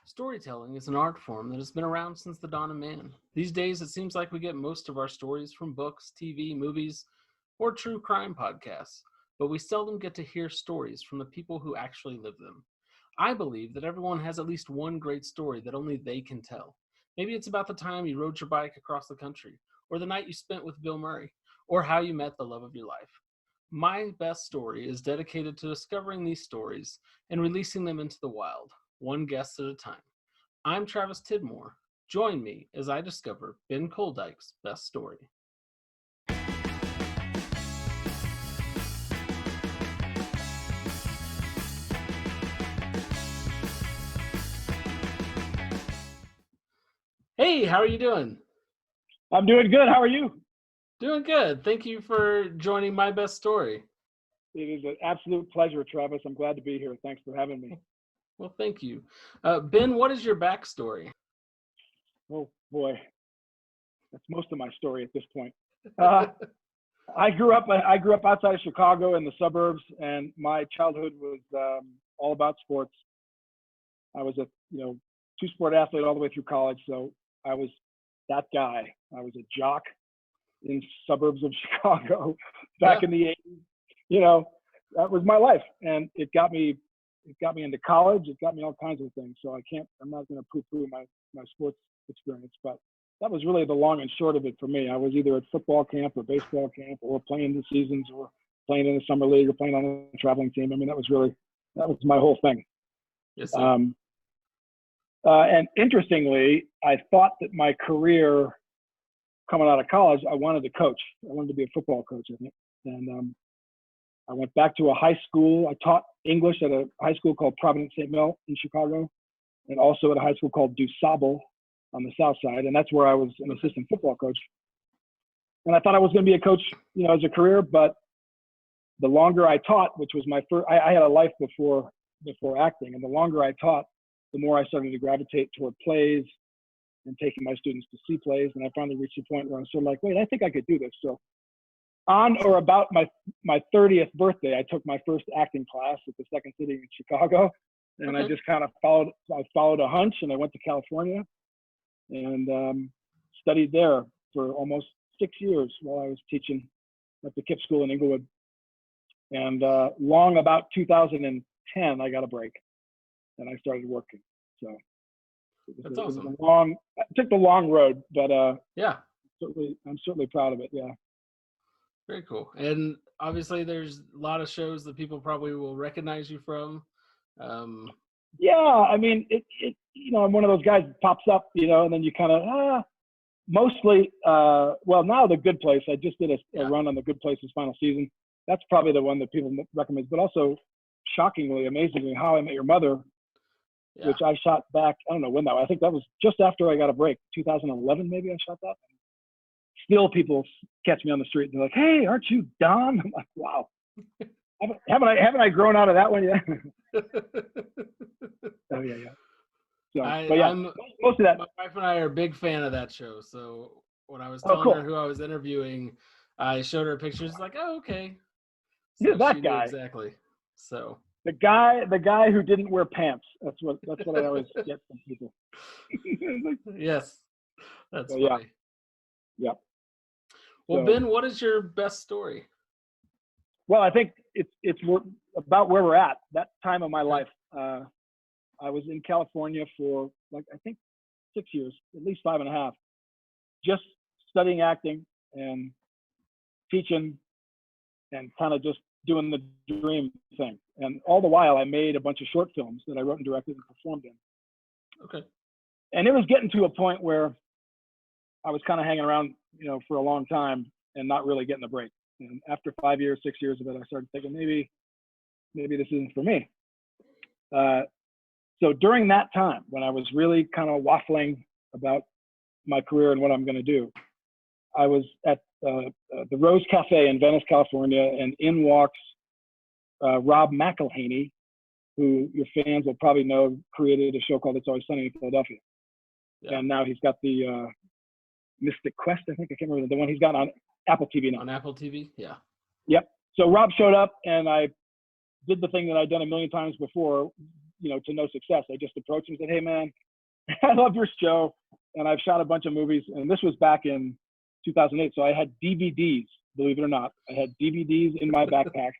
Storytelling is an art form that has been around since the dawn of man. These days, it seems like we get most of our stories from books, TV, movies, or true crime podcasts, but we seldom get to hear stories from the people who actually live them. I believe that everyone has at least one great story that only they can tell. Maybe it's about the time you rode your bike across the country, or the night you spent with Bill Murray, or how you met the love of your life. My best story is dedicated to discovering these stories and releasing them into the wild, one guest at a time. I'm Travis Tidmore. Join me as I discover Ben Koldyke's best story. Hey, how are you doing? I'm doing good. How are you? Doing good. Thank you for joining my best story. It is an absolute pleasure, Travis. I'm glad to be here. Thanks for having me. Well, thank you. Ben, what is your backstory? Oh, boy. That's most of my story at this point. I grew up outside of Chicago in the suburbs, and my childhood was all about sports. I was a two-sport athlete all the way through college, so I was that guy. I was a jock in suburbs of Chicago back in the 80s. That was my life, and it got me into college. It got me all kinds of things. So I'm not going to poo-poo my sports experience, but that was really the long and short of it for me. I was either at football camp or baseball camp or playing the seasons or playing in the summer league or playing on a traveling team. I mean, that was my whole thing. Yes, sir. And interestingly, I thought that my career coming out of college, I wanted to coach. I wanted to be a football coach, I think. And I went back to a high school. I taught English at a high school called Providence St. Mel in Chicago, and also at a high school called DuSable on the south side. And that's where I was an assistant football coach. And I thought I was going to be a coach, as a career. But the longer I taught, which was my first, I had a life before acting. And the longer I taught, the more I started to gravitate toward plays and taking my students to see plays. And I finally reached a point where I was sort of like, wait, I think I could do this. So on or about my 30th birthday, I took my first acting class at the Second City in Chicago. And I just kind of followed a hunch, and I went to California and studied there for almost 6 years while I was teaching at the KIPP School in Inglewood. And long about 2010, I got a break, and I started working. So that's awesome. I took the long road, but yeah, I'm certainly proud of it. Yeah. Very cool. And obviously, there's a lot of shows that people probably will recognize you from. Yeah, I mean, I'm one of those guys that pops up, and then you kind of mostly. Well, now The Good Place. I just did a run on The Good Place's final season. That's probably the one that people recommend. But also, shockingly, amazingly, How I Met Your Mother, which I shot back. I don't know when that was. I think that was just after I got a break, 2011 maybe. I shot that. Still, people catch me on the street and they're like, "Hey, aren't you Don?" I'm like, "Wow, haven't I grown out of that one yet?" Oh yeah. So, most of that. My wife and I are a big fan of that show. So when I was telling her who I was interviewing, I showed her pictures. Like, oh, okay. So that guy exactly. So the guy who didn't wear pants. That's what I always get from people. Yes, that's funny. Yeah. Well, Ben, what is your best story? Well, I think it's about where we're at. That time of my life, I was in California for I think 6 years, at least 5.5, just studying acting and teaching and kind of just doing the dream thing. And all the while, I made a bunch of short films that I wrote and directed and performed in. Okay. And it was getting to a point where I was kind of hanging around, for a long time and not really getting a break. And after 5 years, 6 years of it, I started thinking maybe this isn't for me. So during that time, when I was really kind of waffling about my career and what I'm going to do, I was at the Rose Cafe in Venice, California, and in walks Rob McElhaney, who your fans will probably know created a show called It's Always Sunny in Philadelphia. Yeah. And now he's got the Mystic Quest, I think. I can't remember the one he's got on Apple TV now. On Apple TV, yeah. Yep. So Rob showed up, and I did the thing that I'd done a million times before, to no success. I just approached him and said, hey man, I love your show, and I've shot a bunch of movies, and this was back in 2008, so I had DVDs, believe it or not. I had DVDs in my backpack.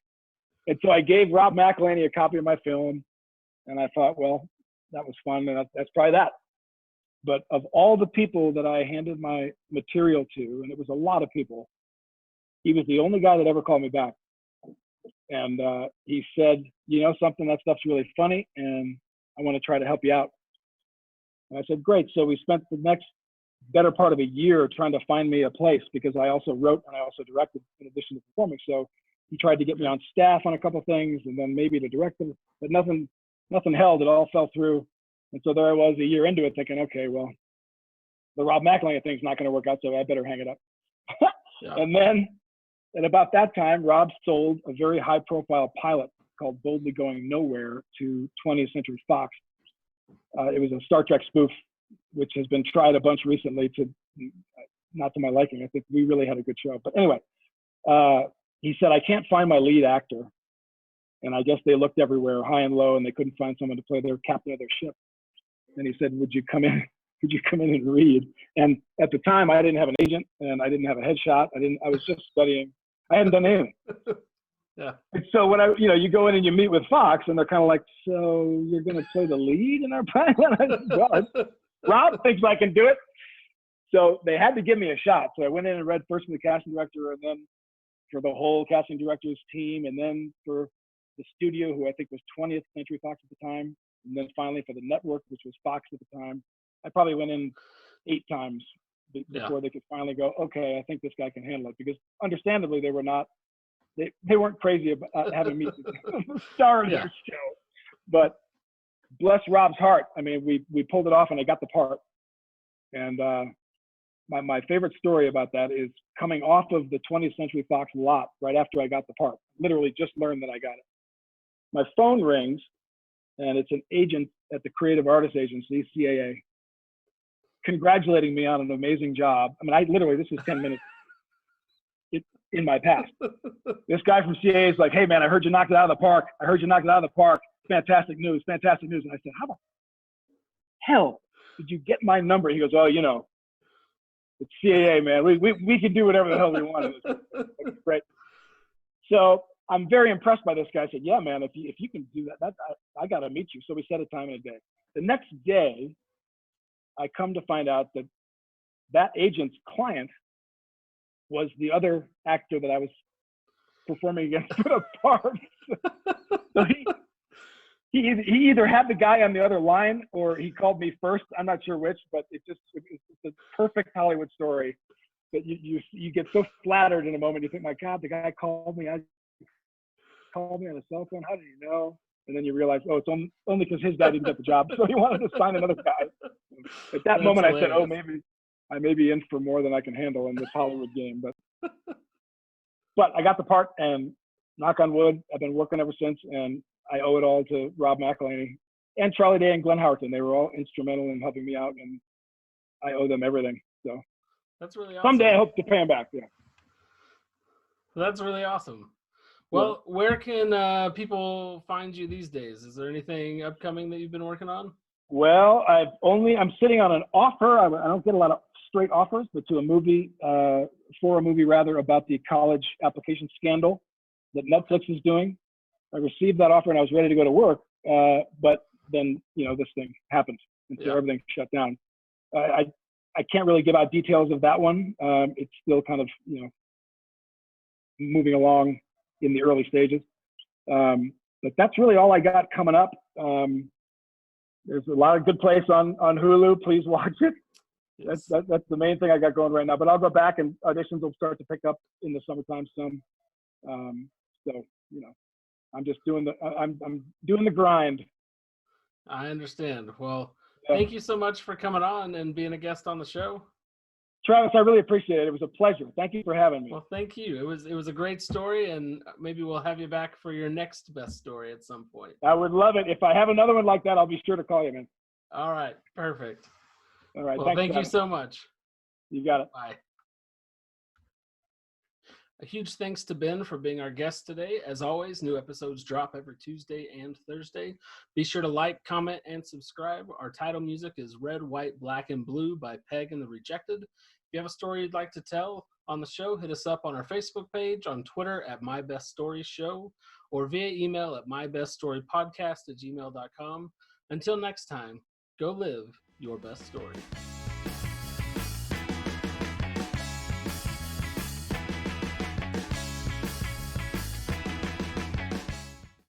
And so I gave Rob McElhenney a copy of my film, and I thought, well, that was fun, and that's probably that. But of all the people that I handed my material to, and it was a lot of people, he was the only guy that ever called me back. And he said, something, that stuff's really funny, and I want to try to help you out. And I said, great. So we spent the next better part of a year trying to find me a place, because I also wrote and I also directed in addition to performing. So he tried to get me on staff on a couple of things, and then maybe to direct them, but nothing held. It all fell through. And so there I was a year into it thinking, okay, well, the Rob McElhenney thing's not going to work out, so I better hang it up. Yeah. And then at about that time, Rob sold a very high profile pilot called Boldly Going Nowhere to 20th Century Fox. It was a Star Trek spoof, which has been tried a bunch recently, not to my liking. I think we really had a good show. But anyway, he said, I can't find my lead actor. And I guess they looked everywhere, high and low, and they couldn't find someone to play their captain of their ship. And he said, would you come in and read? And at the time, I didn't have an agent, and I didn't have a headshot. I was just studying. I hadn't done anything. Yeah. And so when you go in and you meet with Fox, and they're kind of like, so you're going to play the lead in our pilot? Rob thinks I can do it. So they had to give me a shot. So I went in and read first for the casting director, and then for the whole casting director's team, and then for the studio, who I think was 20th Century Fox at the time, and then finally for the network, which was Fox at the time. I probably went in 8 times before they could finally go, okay, I think this guy can handle it, because understandably they weren't crazy about having me star in their show. But bless Rob's heart, I mean, we pulled it off, and I got the part. And my favorite story about that is coming off of the 20th Century Fox lot right after I got the part. Literally just learned that I got it. My phone rings, and it's an agent at the Creative Artists Agency, CAA, congratulating me on an amazing job. I mean, this is 10 minutes in my past. This guy from CAA is like, hey man, I heard you knocked it out of the park. Fantastic news. And I said, how the hell did you get my number? He goes, oh, it's CAA, man. We can do whatever the hell we want. It's great. So I'm very impressed by this guy. I said, yeah, man, if you can do that, I got to meet you. So we set a time and a day. The next day, I come to find out that agent's client was the other actor that I was performing against for the part. So he either had the guy on the other line, or he called me first. I'm not sure which, but it's a perfect Hollywood story that you get so flattered in a moment. You think, my God, the guy called me on a cell phone. How did you know? And then you realize, oh, it's only because his guy didn't get the job, so he wanted to sign another guy. At that moment, hilarious. I said, oh, maybe I may be in for more than I can handle in this Hollywood game. But I got the part, and knock on wood, I've been working ever since, and I owe it all to Rob McElhenney and Charlie Day and Glenn Howerton. They were all instrumental in helping me out, and I owe them everything. So that's really awesome. Someday I hope to pay them back. Yeah. That's really awesome. Well, where can people find you these days? Is there anything upcoming that you've been working on? Well, I'm sitting on an offer. I don't get a lot of straight offers, but for a movie about the college application scandal that Netflix is doing. I received that offer and I was ready to go to work, but then this thing happened, and so everything shut down. I can't really give out details of that one. It's still kind of moving along in the early stages, but that's really all I got coming up. There's a lot of good place on Hulu. Please watch it. Yes. That's the main thing I got going right now. But I'll go back, and auditions will start to pick up in the summertime some. So I'm just doing the grind. I understand. Well, thank you so much for coming on and being a guest on the show. Travis, I really appreciate it. It was a pleasure. Thank you for having me. Well, thank you. It was a great story, and maybe we'll have you back for your next best story at some point. I would love it. If I have another one like that, I'll be sure to call you, man. All right. Perfect. All right. Well, thank you so much. You got it. Bye. A huge thanks to Ben for being our guest today. As always, new episodes drop every Tuesday and Thursday. Be sure to like, comment, and subscribe. Our title music is Red, White, Black, and Blue by Peg and the Rejected. If you have a story you'd like to tell on the show, hit us up on our Facebook page, on Twitter at My Best Story Show, or via email at mybeststorypodcast@gmail.com. Until next time, go live your best story.